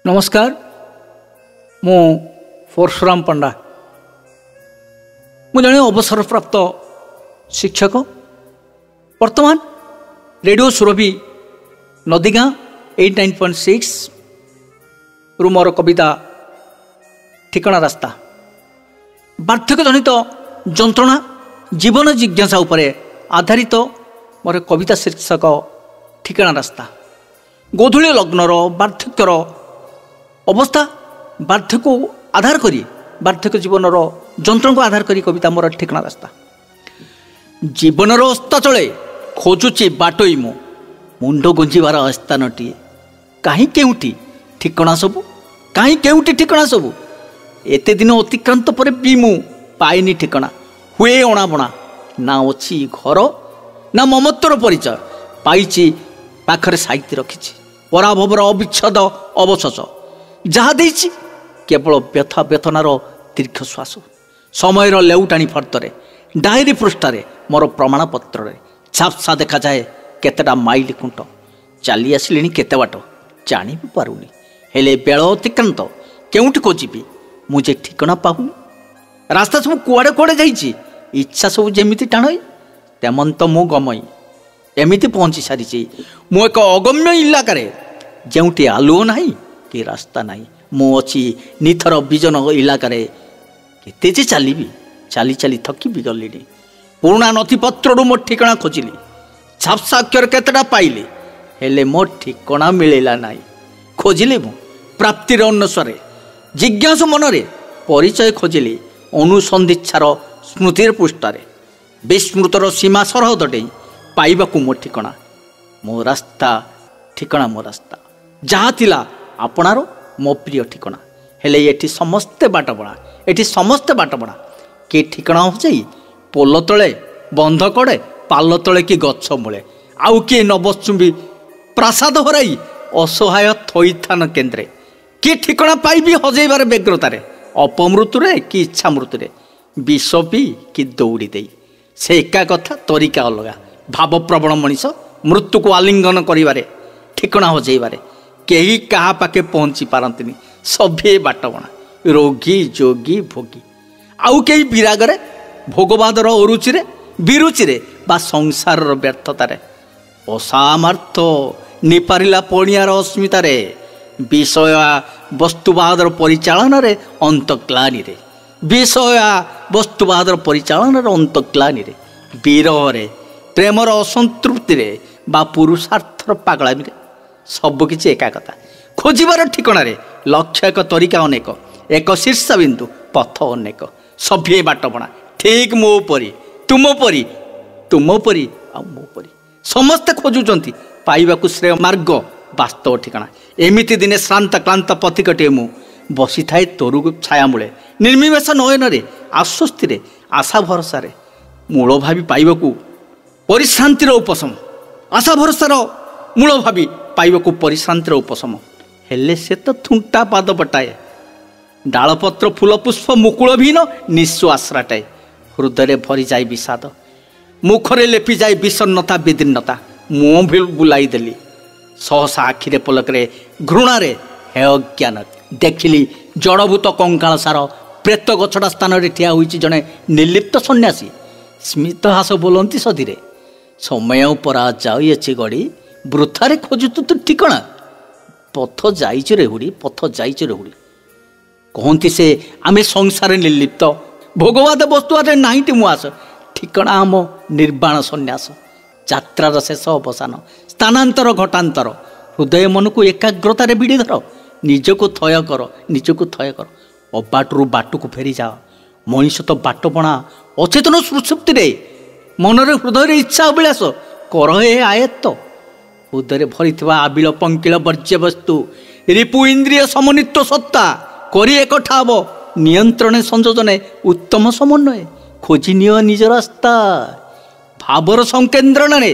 नमस्कार मु परशुराम पंडा मु जड़े अवसरप्राप्त शिक्षक वर्तमान रेडियो सुरभि नदीगाँ 89.6 रु मोर कविता ठिकाना रास्ता वार्धक्य जनित जंत्रणा जीवन जिज्ञासा उपरे आधारित मोर कविता शीर्षक ठिकाना रास्ता। गोधूली लग्नर वार्धक्यर अवस्था वार्धक्य आधार करी वार्धक्य जीवन जंत्रण को आधार करी कविता मोर ठिकाना रास्ता। जीवन रास्ता चले खोजुची बाटोई मु मुंड गुंजिबार स्थानटीए कहीं केउटी ठिकाना सबू कहीं केउटी ठिकाना सबू एते दिन अतिक्रांत पर भी मु पाइनी ठिकाना हुए अणाबणा ना अच्छी घर ना ममत्वर परिचय पाइची पाखरे साहित्य रखी पराभवर अविच्छेद अवशेष जहा देइछि केवल व्यथा वेतनार दीर्घश्वास समय लेउटाणी फर्दरे डायरी पृष्ठारे मोर प्रमाणपत्र छापसा देखा जाए केतेटा माइल खुंट चली आसिली केते बाट जानी भी पारुनी हेले बेल अतिक्रांत केउठी खोजिबी मुझे ठिकाना पाहुनी रास्ता सब कुआड़े कुआड़े जाइछि इच्छा सब जेमिति टाणई तेमन तो मु गमई एमिति पहुंची सारी मु एक अगम्य इलाकार जोटी आलुओ नाही कि रास्ता नाही मु अच्छी निथर विजन इलाकार केते जे चलिबी चली चली थकी भी गली पुराणा नथिपत्र मो ठिकाना खोजिली छापसा अक्षर केतेटा पाइली हेले मो ठिकाना मिलिला नाही खोजिली मु प्राप्तिर अन्वेषण जिज्ञासु मनरे परिचय खोजिली अनुसंधिच्छार स्मृतिर पृष्ठारे विस्मृतर सीमा सरहद डेई पाइबाकू मो ठिकाना मो रास्ता ठिकाना मो रास्ता जहाँ थिला आपणार मो प्रिय ठिकाना हेले एठी समस्ते बाटबणा एठी समस्ते बाटबणा के ठिकाना हो जाई पोल तले बंध कड़े पाल तले कि गछ मूले आउ किए नबचुंबी प्रासाद हराई असहाय थईथान केन्द्रे कि ठिकाना पाइबी हजेबार व्यग्रतारे अपमृत्युरे कि इच्छा मृत्युरे विष पी कि दौड़ी दे से एका कथा तरीका अलगा भावप्रवण मनीष मृत्यु को आलिंगन करिवारे ठिकाना हजेबारे केही कहा पाके पहुँची पारंतिनी सभे बाटबणा रोगी जोगी भोगी आउ केही विरागरे भोगवादर अरुचिरे विरुचिरे बा संसार व्यर्थतारे असामर्थ निपारिला पणियार अस्मितारे विषया वस्तुवादर परिचालन अंतग्लानी विषया वस्तुवादर परिचालन अंतग्लानी विरह प्रेमर असंतृप्ति बा पुरुषार्थर पागलामी सबकिछि एका कथा खोजिबार ठिकाना लक्ष्य एक तरीका अनेक एक शीर्ष बिंदु पथ अनेक सभे बाटबणा ठीक मो परी तुम परी आ मो परी समस्ते खोजुचंती पाइबाकू श्रेय मार्ग वास्तव ठिकाना एमिति दिने श्रांत क्लांत पथिकटे मु बसी थाए तरु छाया मूले निर्मिमेष नयन आश्वस्ति आशा भरोसा मूल भावी पाइबाकू परिश्रांतिर उपशम आशा भरोसार मूल भावी पाइबाकू परिश्रांतिर उपशम हेले से तो थुंटा पाद पटाए डालपत्र फूल पुष्प मुकुल भीन निश्वासराटाए हृदय भरी जाए विषाद मुखरे लेपि जाए विषन्नता विदीर्णता मुँह भी बुलाई देली सहसा आखिरे पलकरे घृणारे हे अज्ञान देखिली जड़भूत कंकाल सार प्रेत गछड़ा स्थान रे ठिया होइछि जने निर्लिप्त सन्यासी स्मित हास बोलती सधीरे समय परा जाइए गड़ी वृथारे खोजु तु ठिकाना पथ जाइछ रे हुड़ी पथ जाइछ रे हुड़ी कहती से आमे संसार निर्लिप्त भोगवाद वस्तुआरे नाहीटी मुआस ठिकाना आम निर्वाण सन्यास यात्रार शेष अवसान स्थानांतर घटांतर हृदय मन को एकाग्रतार भिड़ी धर निजको थय कर निजको थय कर अबाटरू बाटू को फेरी जाओ मनीष तो बाटपणा अचेतन सुसुप्ति मनरे हृदय इच्छा अभिलाष कर हे आयत्त हृदय भरी आबिल पंकिल वर्ज्य वस्तु रिपु इंद्रिय समन्वित सत्ता करी एक ठाव नियंत्रण संयोजने उत्तम समन्वय खोजी निय निज रास्ता भावर संकेन्द्रण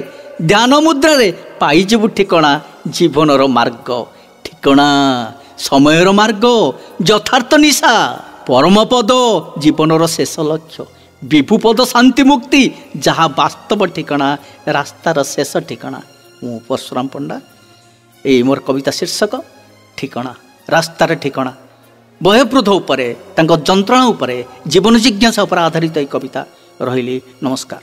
ध्यान मुद्रा पाइजबु ठिकाना जीवनर मार्ग ठिकाना समयर मार्ग यथार्थ निशा परमपद जीवनर शेष लक्ष्य विभुपद शांति मुक्ति जहाँ वास्तव ठिकाना रास्तार शेष ठिकाना मु परशुराम पंडा यही मोर कविता शीर्षक ठिकाना। ରାସ୍ତାର ଠିକଣା ବୟବୃଦ୍ଧ ଉପରେ ତାଙ୍କ ଯନ୍ତ୍ରଣା ଉପରେ ଜୀବନ ଜିଜ୍ଞାସା ଉପରେ ଆଧାରିତ ଏହି କବିତା ରହିଲି। ନମସ୍କାର।